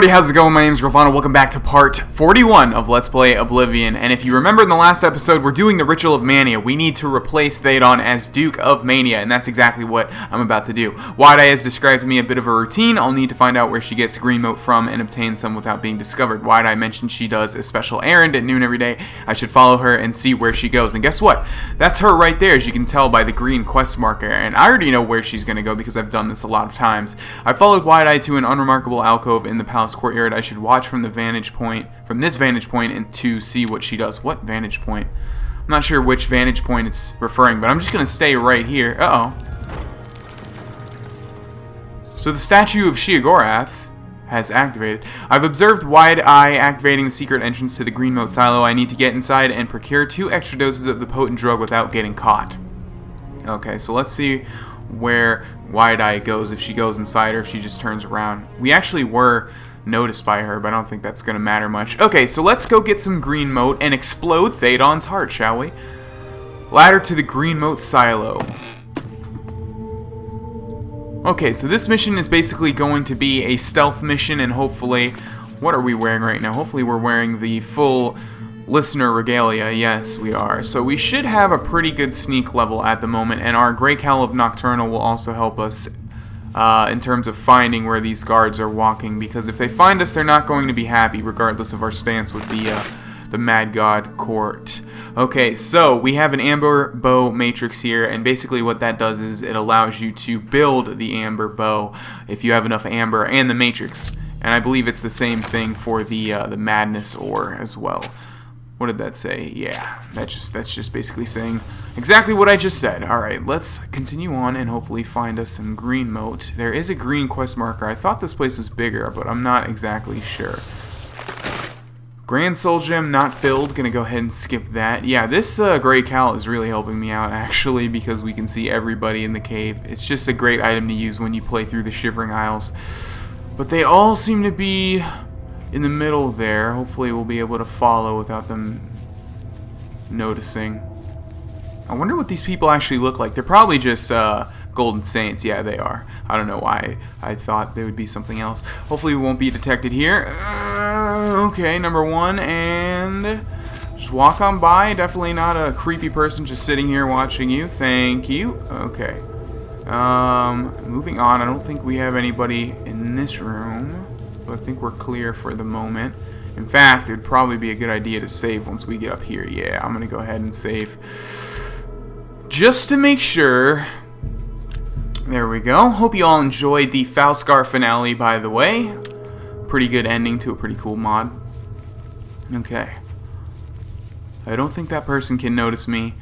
everybody, how's it going? My name is Grohlvana. Welcome back to part 41 of Let's Play Oblivion. And if you remember in the last episode, we're doing the Ritual of Mania. We need to replace Thadon as Duke of Mania, and that's exactly what I'm about to do. Wide-Eye has described to me a bit of a routine. I'll need to find out where she gets green mote from and obtain some without being discovered. Wide-Eye mentioned she does a special errand at noon every day. I should follow her and see where she goes. And guess what? That's her right there, as you can tell by the green quest marker. And I already know where she's going to go because I've done this a lot of times. I followed Wide-Eye to an unremarkable alcove in the palace courtyard. I should watch from this vantage point and to see what she does. What vantage point? I'm not sure which vantage point it's referring, but I'm just going to stay right here. So the statue of Sheogorath has activated. I've observed Wide-Eye activating the secret entrance to the green mote silo. I need to get inside and procure 2 extra doses of the potent drug without getting caught. Okay, so let's see where Wide-Eye goes, if she goes inside or if she just turns around. We actually were noticed by her, but I don't think that's going to matter much. Okay, so let's go get some green mote and explode Thadon's heart, shall we? Ladder to the green mote silo. Okay, so this mission is basically going to be a stealth mission, and hopefully, what are we wearing right now? Hopefully we're wearing the full listener regalia. Yes, we are. So we should have a pretty good sneak level at the moment, and our Grey Cowl of Nocturnal will also help us in terms of finding where these guards are walking, because if they find us, they're not going to be happy, regardless of our stance with the Mad God Court. Okay, so we have an amber bow matrix here, and basically what that does is it allows you to build the amber bow if you have enough amber and the matrix. And I believe it's the same thing for the madness ore as well. What did that say? Yeah, that's just basically saying exactly what I just said. Alright, let's continue on and hopefully find us some green mote. There is a green quest marker. I thought this place was bigger, but I'm not exactly sure. Grand Soul Gem not filled. Gonna go ahead and skip that. Yeah, this Grey Cowl is really helping me out, actually, because we can see everybody in the cave. It's just a great item to use when you play through the Shivering Isles. But they all seem to be in the middle there. Hopefully we'll be able to follow without them noticing. I wonder what these people actually look like. They're probably just Golden Saints. Yeah, they are. I don't know why I thought they would be something else. Hopefully we won't be detected here. Okay, number 1, and just walk on by. Definitely not a creepy person just sitting here watching you. Thank you. Okay. Moving on. I don't think we have anybody in this room. I think we're clear for the moment. In fact, it'd probably be a good idea to save once we get up here. Yeah, I'm gonna go ahead and save just to make sure. There we go. Hope you all enjoyed the Falscar finale, by the way. Pretty good ending to a pretty cool mod. Okay. I don't think that person can notice me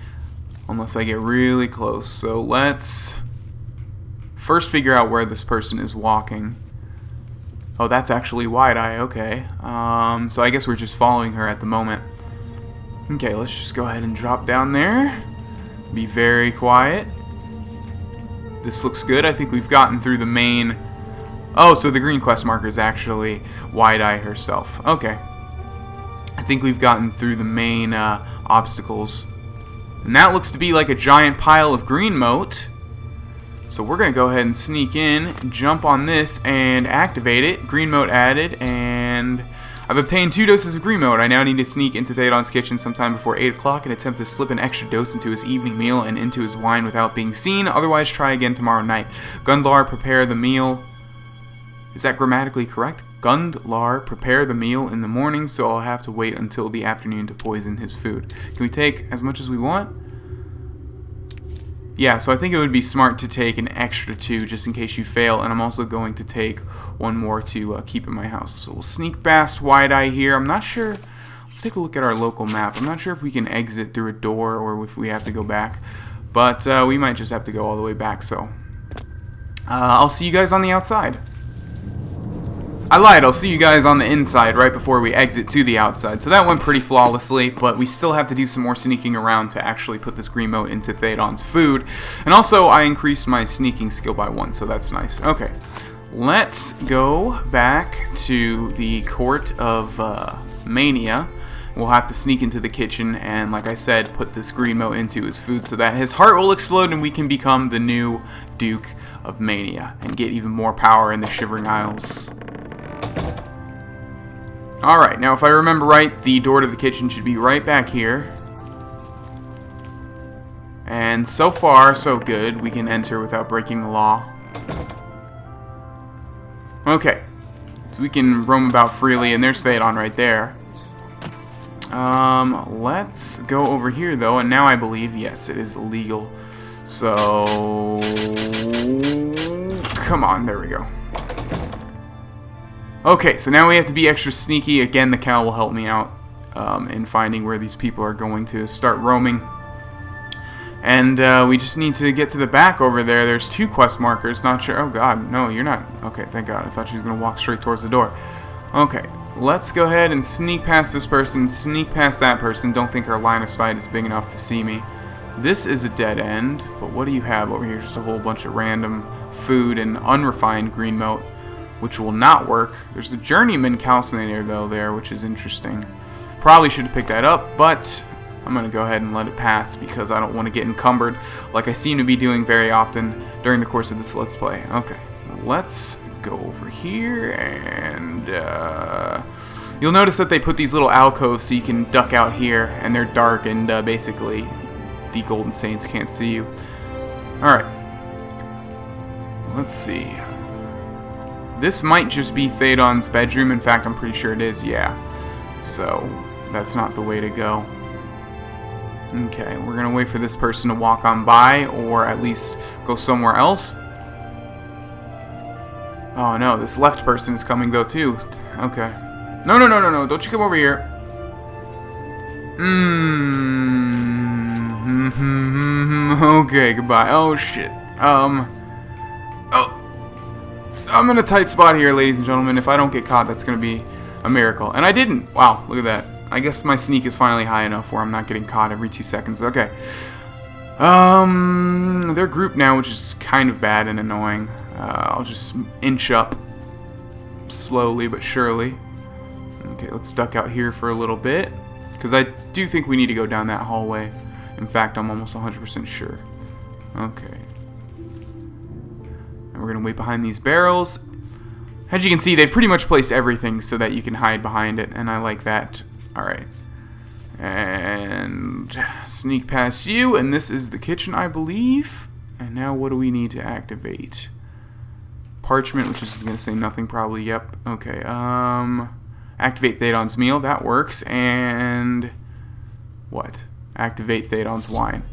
unless I get really close. So let's first figure out where this person is walking. Oh, that's actually Wide-Eye, okay. So I guess we're just following her at the moment. Okay, let's just go ahead and drop down there. Be very quiet. This looks good. I think we've gotten through the main... Oh, so the green quest marker is actually Wide-Eye herself. Okay. I think we've gotten through the main obstacles. And that looks to be like a giant pile of green mote. So we're going to go ahead and sneak in, jump on this, and activate it. Green mote added, and I've obtained 2 doses of green mote. I now need to sneak into Thadon's kitchen sometime before 8 o'clock and attempt to slip an extra dose into his evening meal and into his wine without being seen. Otherwise, try again tomorrow night. Gundlar, prepare the meal. Is that grammatically correct? Gundlar, prepare the meal in the morning, so I'll have to wait until the afternoon to poison his food. Can we take as much as we want? Yeah, so I think it would be smart to take an extra 2 just in case you fail, and I'm also going to take 1 more to keep in my house. So we'll sneak past Wide-Eye here. I'm not sure. Let's take a look at our local map. I'm not sure if we can exit through a door or if we have to go back, but we might just have to go all the way back, so I'll see you guys on the outside. I lied, I'll see you guys on the inside right before we exit to the outside. So that went pretty flawlessly, but we still have to do some more sneaking around to actually put this green mote into Thadon's food. And also, I increased my sneaking skill by 1, so that's nice. Okay, let's go back to the Court of Mania. We'll have to sneak into the kitchen and, like I said, put this green mote into his food so that his heart will explode and we can become the new Duke of Mania and get even more power in the Shivering Isles. Alright, now if I remember right, the door to the kitchen should be right back here. And so far, so good. We can enter without breaking the law. Okay. So we can roam about freely, and there's Thadon right there. Let's go over here, though, and now I believe, yes, it is illegal. So... come on, there we go. Okay, so now we have to be extra sneaky. Again, the cow will help me out in finding where these people are going to start roaming. And we just need to get to the back over there. There's 2 quest markers. Not sure. Oh, God. No, you're not. Okay, thank God. I thought she was going to walk straight towards the door. Okay, let's go ahead and sneak past this person, sneak past that person. Don't think our line of sight is big enough to see me. This is a dead end, but what do you have over here? Just a whole bunch of random food and unrefined green mote, which will not work. There's a journeyman calcinator, though, there, which is interesting. Probably should have picked that up, but I'm going to go ahead and let it pass because I don't want to get encumbered like I seem to be doing very often during the course of this Let's Play. Okay, let's go over here, and you'll notice that they put these little alcoves so you can duck out here, and they're dark, and basically the Golden Saints can't see you. Alright, let's see. This might just be Thadon's bedroom. In fact, I'm pretty sure it is, yeah. So, that's not the way to go. Okay, we're going to wait for this person to walk on by, or at least go somewhere else. Oh no, this left person is coming though too. Okay. No, no, no, no, no, don't you come over here. Okay, goodbye. Oh shit. Oh, I'm in a tight spot here, ladies and gentlemen. If I don't get caught, that's going to be a miracle. And I didn't. Wow, look at that. I guess my sneak is finally high enough where I'm not getting caught every 2 seconds. Okay. They're grouped now, which is kind of bad and annoying. I'll just inch up slowly but surely. Okay, let's duck out here for a little bit, because I do think we need to go down that hallway. In fact, I'm almost 100% sure. Okay. And we're going to wait behind these barrels. As you can see, they've pretty much placed everything so that you can hide behind it, and I like that. Alright. And sneak past you, and this is the kitchen, I believe. And now what do we need to activate? Parchment, which is going to say nothing probably. Yep. Okay. Activate Thadon's meal. That works. And what? Activate Thadon's wine.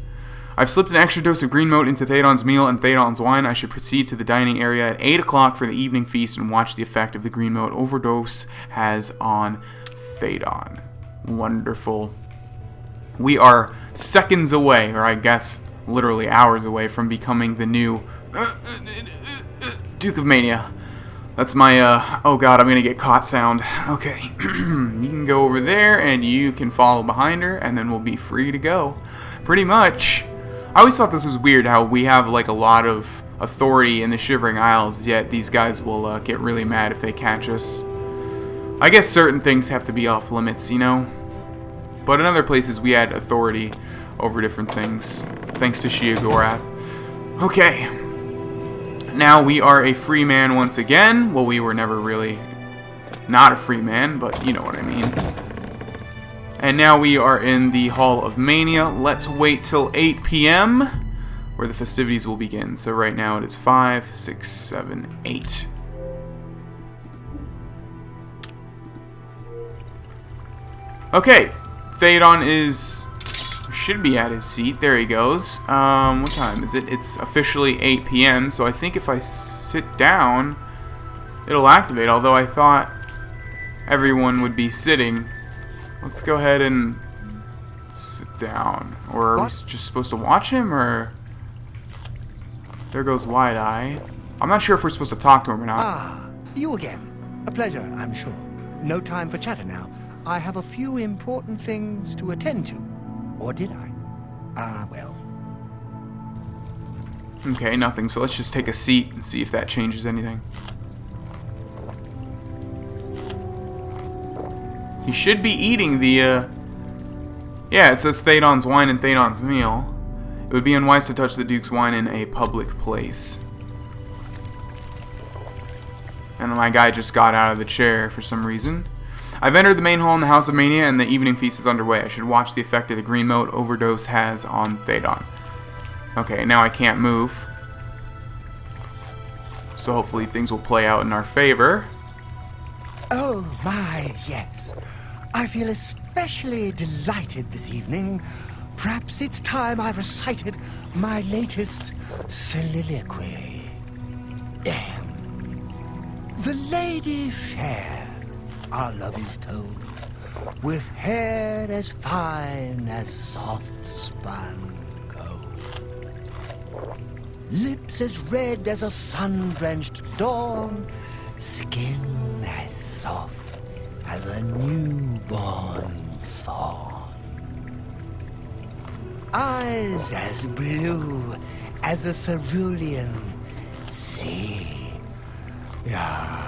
I've slipped an extra dose of green mote into Thadon's meal and Thadon's wine. I should proceed to the dining area at 8 o'clock for the evening feast and watch the effect of the green mote overdose has on Thadon. Wonderful. We are seconds away, or I guess literally hours away, from becoming the new Duke of Mania. That's my, oh god, I'm gonna get caught sound. Okay. You can go over there, and you can follow behind her, and then we'll be free to go. Pretty much. I always thought this was weird, how we have, like, a lot of authority in the Shivering Isles, yet these guys will get really mad if they catch us. I guess certain things have to be off limits, you know? But in other places, we had authority over different things, thanks to Sheogorath. Okay. Now we are a free man once again. Well, we were never really not a free man, but you know what I mean. And now we are in the Hall of Mania. Let's wait till 8 p.m. where the festivities will begin. So right now it is 5, 6, 7, 8. Okay, Thadon should be at his seat. There he goes. What time is it? It's officially 8 p.m. So I think if I sit down, it'll activate. Although I thought everyone would be sitting. Let's go ahead and sit down. Or are we just supposed to watch him? Or there goes Wide Eye. I'm not sure if we're supposed to talk to him or not. Ah, you again. A pleasure, I'm sure. No time for chatter now. I have a few important things to attend to. Or did I? Ah, well. Okay, nothing. So let's just take a seat and see if that changes anything. He should be eating the, yeah, it says Thadon's wine and Thadon's meal. It would be unwise to touch the Duke's wine in a public place. And my guy just got out of the chair for some reason. I've entered the main hall in the House of Mania, and the evening feast is underway. I should watch the effect of the green mote Overdose has on Thadon. Okay, now I can't move. So hopefully things will play out in our favor. Oh, my, yes. I feel especially delighted this evening. Perhaps it's time I recited my latest soliloquy. The lady fair, our love is told, with hair as fine as soft spun gold, lips as red as a sun-drenched dawn, skin as soft as a newborn fawn, eyes as blue as a cerulean sea. Yeah.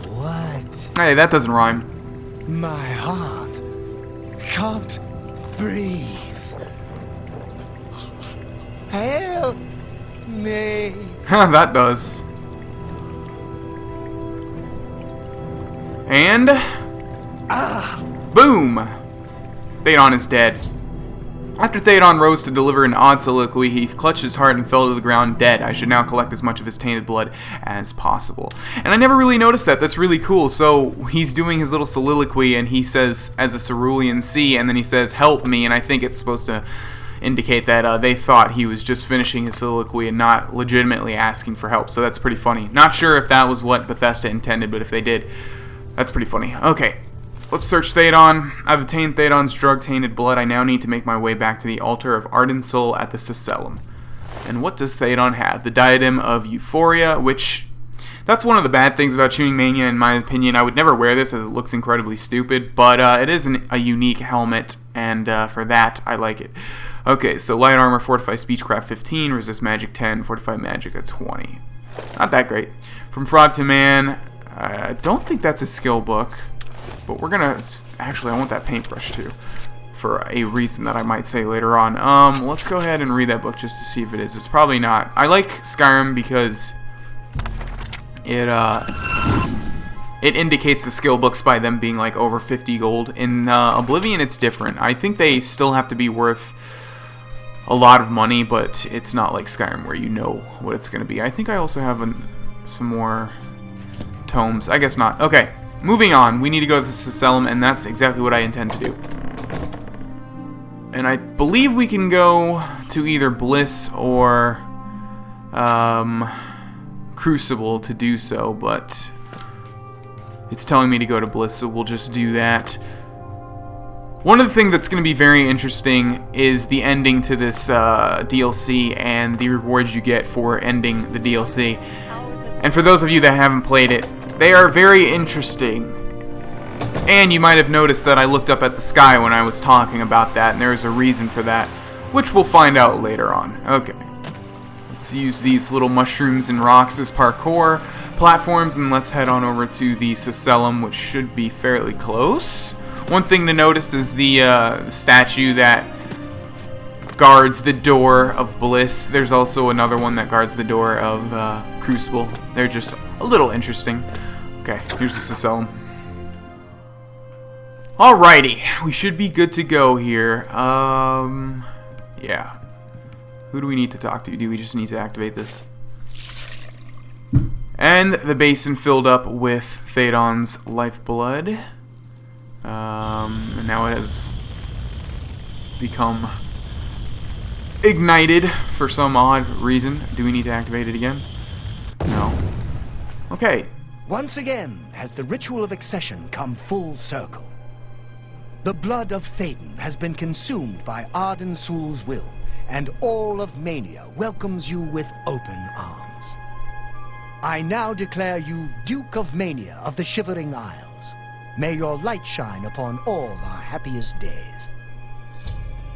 What? Hey, that doesn't rhyme. My heart can't breathe. Help me. That does. And... boom! Thadon is dead. After Thadon rose to deliver an odd soliloquy, he clutched his heart and fell to the ground dead. I should now collect as much of his tainted blood as possible. And I never really noticed that. That's really cool. So he's doing his little soliloquy and he says, as a cerulean sea, and then he says, help me, and I think it's supposed to indicate that they thought he was just finishing his soliloquy and not legitimately asking for help. So that's pretty funny. Not sure if that was what Bethesda intended, but if they did, that's pretty funny. Okay. Let's search Thadon. I've obtained Thadon's drug-tainted blood. I now need to make my way back to the altar of Ardent Soul at the Sicellum. And what does Thadon have? The Diadem of Euphoria, which... that's one of the bad things about Tuning Mania, in my opinion. I would never wear this as it looks incredibly stupid, but it is a unique helmet, and for that, I like it. Okay, so Light Armor, Fortify Speechcraft 15, Resist Magic 10, Fortify Magic at 20. Not that great. From Frog to Man, I don't think that's a skill book. But we're gonna... actually, I want that paintbrush too, for a reason that I might say later on. Let's go ahead and read that book just to see if it is. It's probably not. I like Skyrim because it indicates the skill books by them being like over 50 gold. In Oblivion, it's different. I think they still have to be worth a lot of money, but it's not like Skyrim where you know what it's gonna be. I think I also have some more tomes. I guess not. Okay. Moving on, we need to go to the Sicellum, and that's exactly what I intend to do. And I believe we can go to either Bliss or Crucible to do so, but it's telling me to go to Bliss, so we'll just do that. One of the things that's going to be very interesting is the ending to this DLC and the rewards you get for ending the DLC. And for those of you that haven't played it, they are very interesting. And you might have noticed that I looked up at the sky when I was talking about that, and there is a reason for that, which we'll find out later on. Okay. Let's use these little mushrooms and rocks as parkour platforms, and let's head on over to the Sicellum, which should be fairly close. One thing to notice is the statue that guards the door of Bliss. There's also another one that guards the door of Crucible. They're just a little interesting. Okay, here's the Sicellum. Alrighty, we should be good to go here. Yeah. Who do we need to talk to? Do we just need to activate this? And the basin filled up with Thadon's lifeblood. And now it has become ignited for some odd reason. Do we need to activate it again? No. Okay. Once again has the ritual of accession come full circle. The blood of Thadon has been consumed by Arden Soul's will, and all of Mania welcomes you with open arms. I now declare you Duke of Mania of the Shivering Isles. May your light shine upon all our happiest days.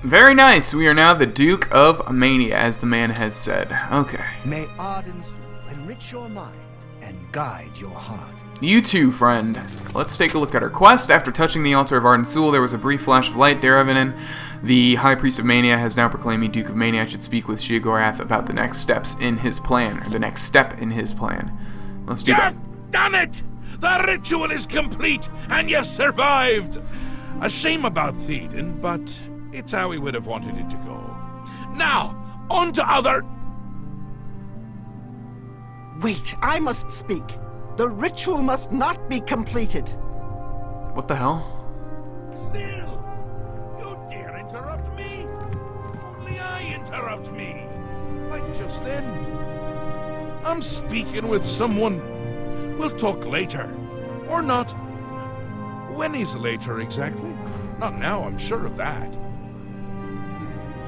Very nice. We are now the Duke of Mania, as the man has said. Okay. May Arden Soul enrich your mind and guide your heart. You too, friend. Let's take a look at our quest. After touching the altar of Ardent Soul, there was a brief flash of light. Derevinen, the High Priest of Mania, has now proclaimed me Duke of Mania. I should speak with Sheogorath about the next steps in his plan, or the next step in his plan. Let's do that. Damn it! The ritual is complete, and you've survived! A shame about Thadon, but it's how he would have wanted it to go. Now, on to other... Wait, I must speak. The ritual must not be completed. What the hell? Syl! You dare interrupt me? Only I interrupt me. Like just then. I'm speaking with someone. We'll talk later. Or not. When is later exactly? Not now, I'm sure of that.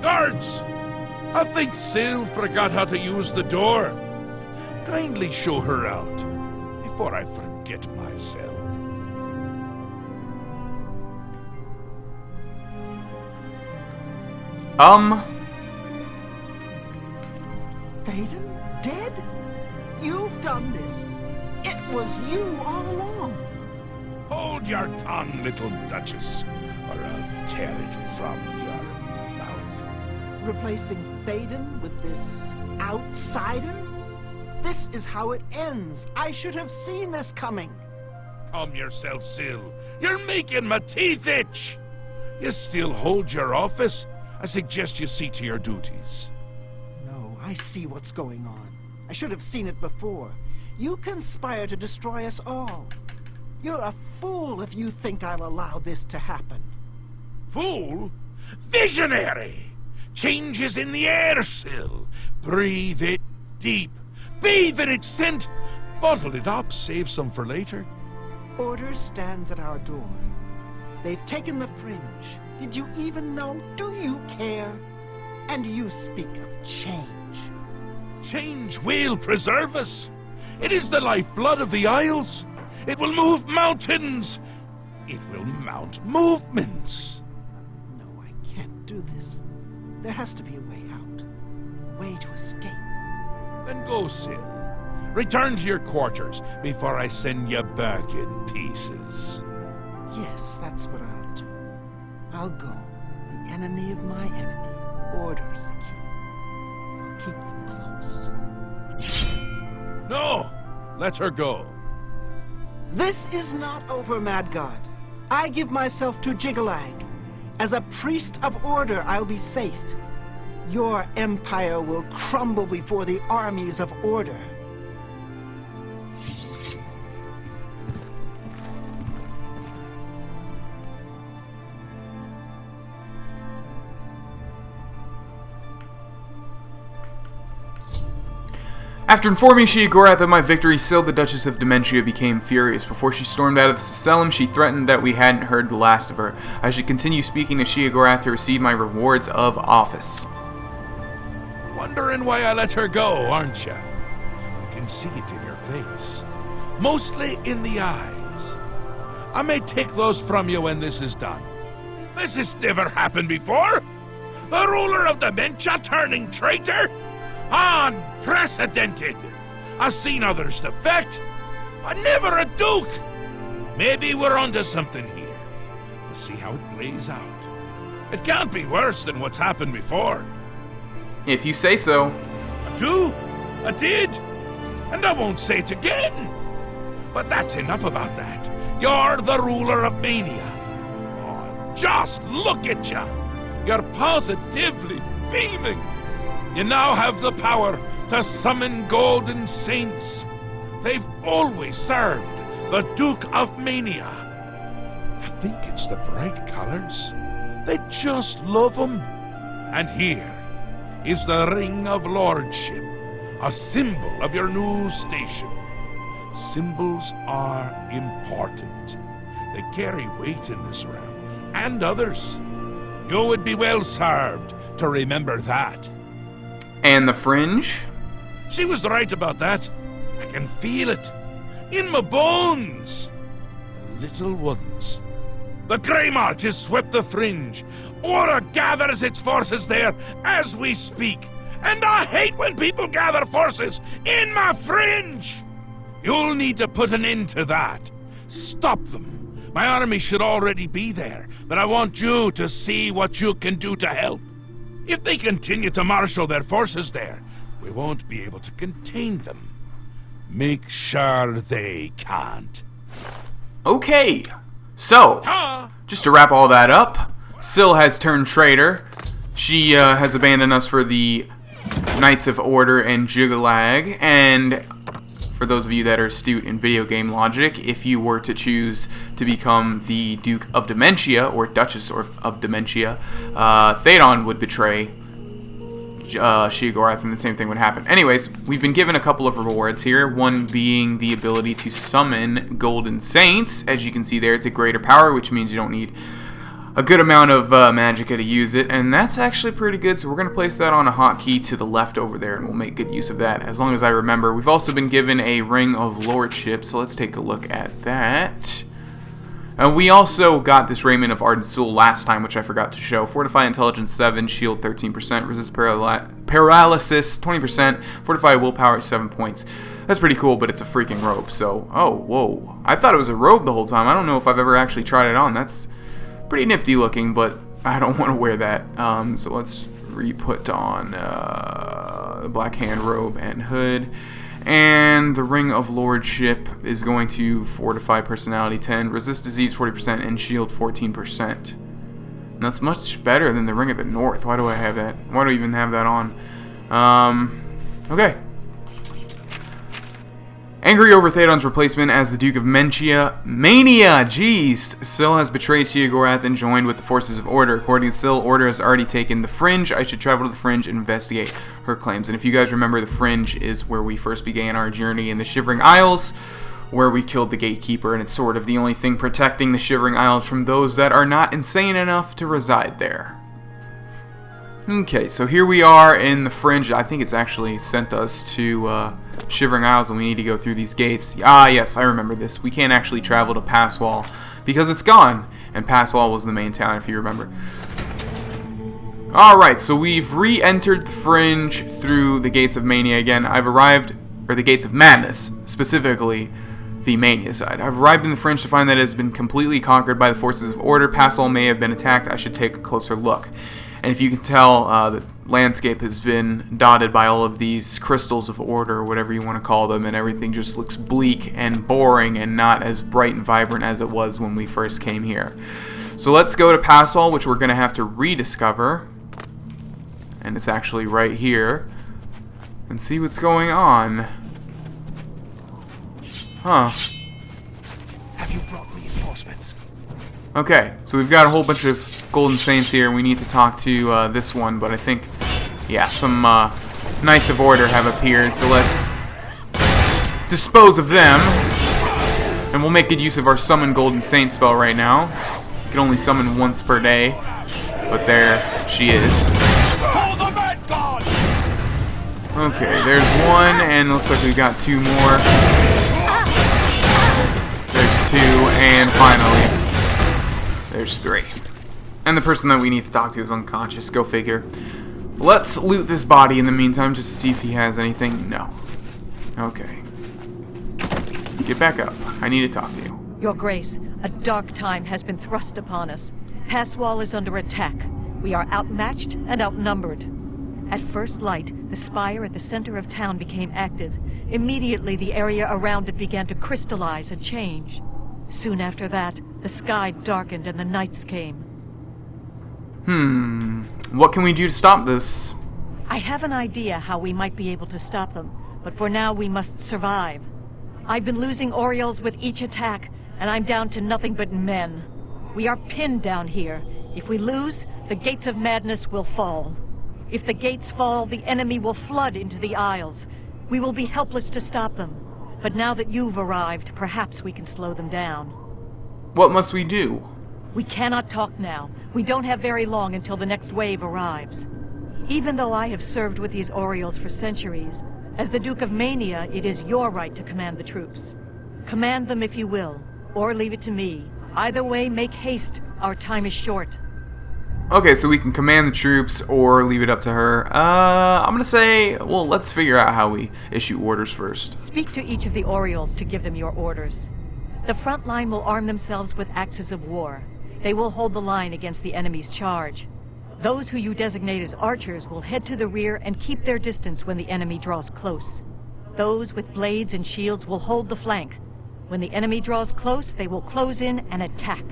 Guards! I think Syl forgot how to use the door. Kindly show her out before I forget myself. Thadon? Dead? You've done this. It was you all along. Hold your tongue, little Duchess, or I'll tear it from your mouth. Replacing Thadon with this outsider? This is how it ends. I should have seen this coming. Calm yourself, Syl. You're making my teeth itch. You still hold your office? I suggest you see to your duties. No, I see what's going on. I should have seen it before. You conspire to destroy us all. You're a fool if you think I'll allow this to happen. Fool? Visionary! Change is in the air, Syl. Breathe it deep. Bathe in its scent. Bottle it up, save some for later. Order stands at our door. They've taken the Fringe. Did you even know? Do you care? And you speak of change. Change will preserve us. It is the lifeblood of the Isles. It will move mountains. It will mount movements. No, I can't do this. There has to be a way out. A way to escape. Then go, Syl. Return to your quarters before I send you back in pieces. Yes, that's what I'll do. I'll go. The enemy of my enemy orders the key. I'll keep them close. No! Let her go. This is not over, Mad God. I give myself to Jiggalag. As a priest of order, I'll be safe. Your empire will crumble before the armies of order. After informing Sheogorath of my victory, Syl, the Duchess of Dementia, became furious. Before she stormed out of the Sacellum, she threatened that we hadn't heard the last of her. I should continue speaking to Sheogorath to receive my rewards of office. Wondering why I let her go, aren't you? I can see it in your face. Mostly in the eyes. I may take those from you when this is done. This has never happened before. The ruler of Dementia turning traitor? Unprecedented! I've seen others defect, but never a duke! Maybe we're onto something here. We'll see how it plays out. It can't be worse than what's happened before. If you say so. I do, I did, and I won't say it again. But that's enough about that. You're the ruler of Mania. Oh, just look at you. You're positively beaming. You now have the power to summon golden saints. They've always served the Duke of Mania. I think it's the bright colors. They just love them. And here is the Ring of Lordship, a symbol of your new station. Symbols are important. They carry weight in this realm, and others. You would be well served to remember that. And the Fringe? She was right about that. I can feel it. In my bones. The little ones. The Grey March has swept the Fringe. Aura gathers its forces there as we speak. And I hate when people gather forces in my Fringe. You'll need to put an end to that. Stop them. My army should already be there, but I want you to see what you can do to help. If they continue to marshal their forces there, we won't be able to contain them. Make sure they can't. Okay, so, just to wrap all that up, Syl has turned traitor. She has abandoned us for the Knights of Order and Jigalag, and for those of you that are astute in video game logic, if you were to choose to become the Duke of Dementia, or Duchess of Dementia, Thadon would betray Sheogorath, and the same thing would happen. Anyways, we've been given a couple of rewards here, one being the ability to summon Golden Saints. As you can see there, it's a greater power, which means you don't need a good amount of magicka to use it, and that's actually pretty good, so we're going to place that on a hotkey to the left over there, and we'll make good use of that, as long as I remember. We've also been given a Ring of Lordship, so let's take a look at that. And we also got this Raiment of Ardent Soul last time, which I forgot to show. Fortify Intelligence 7, Shield 13%, Resist Paralysis 20%, Fortify Willpower 7 points. That's pretty cool, but it's a freaking robe, so... Oh, whoa. I thought it was a robe the whole time. I don't know if I've ever actually tried it on. That's pretty nifty looking, but I don't want to wear that. So let's re-put on the Black Hand robe and hood. And the Ring of Lordship is going to Fortify Personality 10, Resist Disease 40%, and Shield 14%. And that's much better than the Ring of the North. Why do I have that? Why do I even have that on? Okay. Angry over Thadon's replacement as the Duke of Mania, jeez! Syl has betrayed Sheogorath and joined with the forces of Order. According to Syl, Order has already taken the Fringe. I should travel to the Fringe and investigate her claims. And if you guys remember, the Fringe is where we first began our journey in the Shivering Isles, where we killed the Gatekeeper, and it's sort of the only thing protecting the Shivering Isles from those that are not insane enough to reside there. Okay, so here we are in the Fringe. I think it's actually sent us to Shivering Isles, and we need to go through these gates. Ah, yes, I remember this. We can't actually travel to Passwall because it's gone, and Passwall was the main town, if you remember. Alright, so we've re-entered the Fringe through the Gates of Mania again. I've arrived, or the Gates of Madness, specifically the Mania side. I've arrived in the Fringe to find that it has been completely conquered by the forces of Order. Passwall may have been attacked. I should take a closer look. And if you can tell, the landscape has been dotted by all of these crystals of order, or whatever you want to call them, and everything just looks bleak and boring and not as bright and vibrant as it was when we first came here. So let's go to Passwall, which we're going to have to rediscover. And it's actually right here. And see what's going on. Huh. Have you brought reinforcements? Okay, so we've got a whole bunch of Golden Saints here. We need to talk to this one, but I think, yeah, some Knights of Order have appeared, so let's dispose of them. And we'll make good use of our Summon Golden Saint spell right now. You can only summon once per day, but there she is. Okay, there's one, and looks like we got two more. There's two, and finally, there's three. And the person that we need to talk to is unconscious. Go figure. Let's loot this body in the meantime, just to see if he has anything. No. Okay. Get back up. I need to talk to you. Your Grace, a dark time has been thrust upon us. Passwall is under attack. We are outmatched and outnumbered. At first light, the spire at the center of town became active. Immediately, the area around it began to crystallize and change. Soon after that, the sky darkened and the nights came. What can we do to stop this? I have an idea how we might be able to stop them, but for now we must survive. I've been losing Orioles with each attack, and I'm down to nothing but men. We are pinned down here. If we lose, the Gates of Madness will fall. If the gates fall, the enemy will flood into the Isles. We will be helpless to stop them. But now that you've arrived, perhaps we can slow them down. What must we do? We cannot talk now. We don't have very long until the next wave arrives. Even though I have served with these Orioles for centuries, as the Duke of Mania, it is your right to command the troops. Command them if you will, or leave it to me. Either way, make haste. Our time is short. Okay, so we can command the troops or leave it up to her. I'm gonna say, well, let's figure out how we issue orders first. Speak to each of the Orioles to give them your orders. The front line will arm themselves with axes of war. They will hold the line against the enemy's charge. Those who you designate as archers will head to the rear and keep their distance when the enemy draws close. Those with blades and shields will hold the flank. When the enemy draws close, they will close in and attack.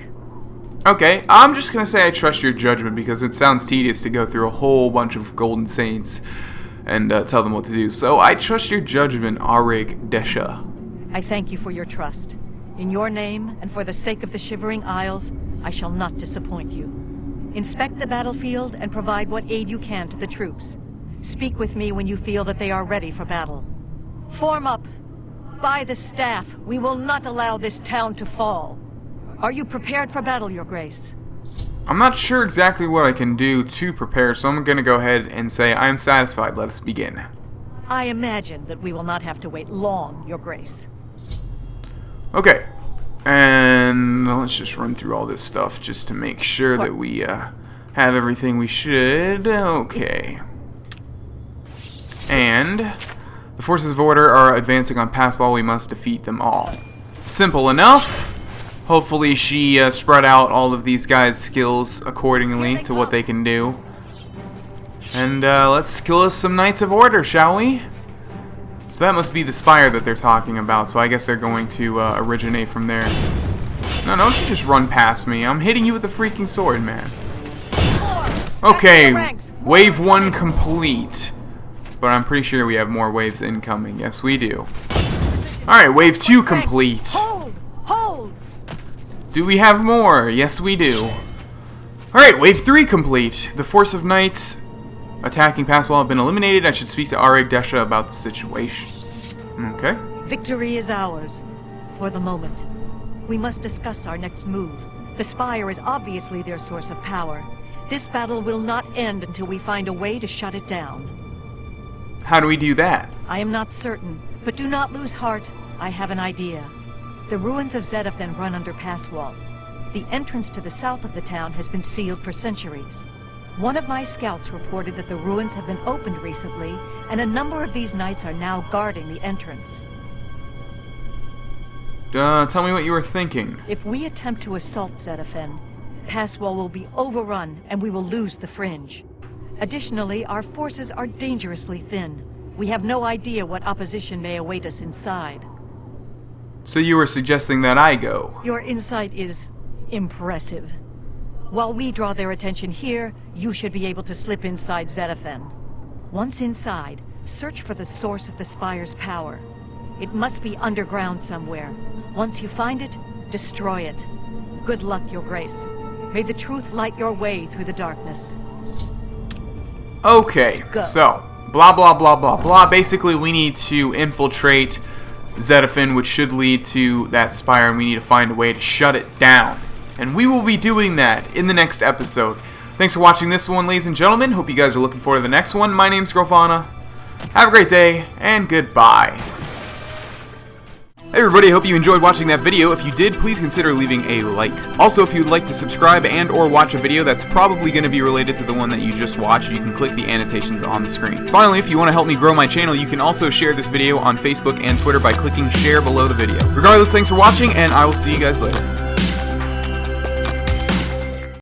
Okay, I'm just gonna say I trust your judgment because it sounds tedious to go through a whole bunch of Golden Saints and tell them what to do. So I trust your judgment, Arig Desha. I thank you for your trust. In your name, and for the sake of the Shivering Isles, I shall not disappoint you. Inspect the battlefield and provide what aid you can to the troops. Speak with me when you feel that they are ready for battle. Form up! By the staff, we will not allow this town to fall. Are you prepared for battle, Your Grace? I'm not sure exactly what I can do to prepare, so I'm gonna go ahead and say I am satisfied. Let us begin. I imagine that we will not have to wait long, Your Grace. Okay, and let's just run through all this stuff just to make sure that we have everything we should. Okay. And the forces of order are advancing on Pass Wall. We must defeat them all. Simple enough. Hopefully she spread out all of these guys' skills accordingly to what they can do. And let's kill us some Knights of Order, shall we? So that must be the spire that they're talking about, so I guess they're going to originate from there. No, don't you just run past me. I'm hitting you with a freaking sword, man. Okay, wave 1 complete. But I'm pretty sure we have more waves incoming. Yes, we do. Alright, wave 2 complete. Hold! Hold! Do we have more? Yes, we do. Alright, wave 3 complete. The force of knights attacking Pass Wall have been eliminated. I should speak to Arig Desha about the situation. Okay. Victory is ours. For the moment. We must discuss our next move. The Spire is obviously their source of power. This battle will not end until we find a way to shut it down. How do we do that? I am not certain, but do not lose heart. I have an idea. The ruins of Zedaphen run under Pass Wall. The entrance to the south of the town has been sealed for centuries. One of my scouts reported that the ruins have been opened recently, and a number of these knights are now guarding the entrance. Tell me what you were thinking. If we attempt to assault Zedaphen, Pass Wall will be overrun and we will lose the Fringe. Additionally, our forces are dangerously thin. We have no idea what opposition may await us inside. So you were suggesting that I go? Your insight is impressive. While we draw their attention here, you should be able to slip inside Zedaphen. Once inside, search for the source of the Spire's power. It must be underground somewhere. Once you find it, destroy it. Good luck, Your Grace. May the truth light your way through the darkness. Okay, Go. so, blah blah blah blah blah. Basically, we need to infiltrate Zedaphen, which should lead to that spire, and we need to find a way to shut it down. And we will be doing that in the next episode. Thanks for watching this one, ladies and gentlemen. Hope you guys are looking forward to the next one. My name's Grohlvana. Have a great day, and goodbye. Hey everybody, hope you enjoyed watching that video. If you did, please consider leaving a like. Also, if you'd like to subscribe and or watch a video that's probably going to be related to the one that you just watched, you can click the annotations on the screen. Finally, if you want to help me grow my channel, you can also share this video on Facebook and Twitter by clicking share below the video. Regardless, thanks for watching, and I will see you guys later.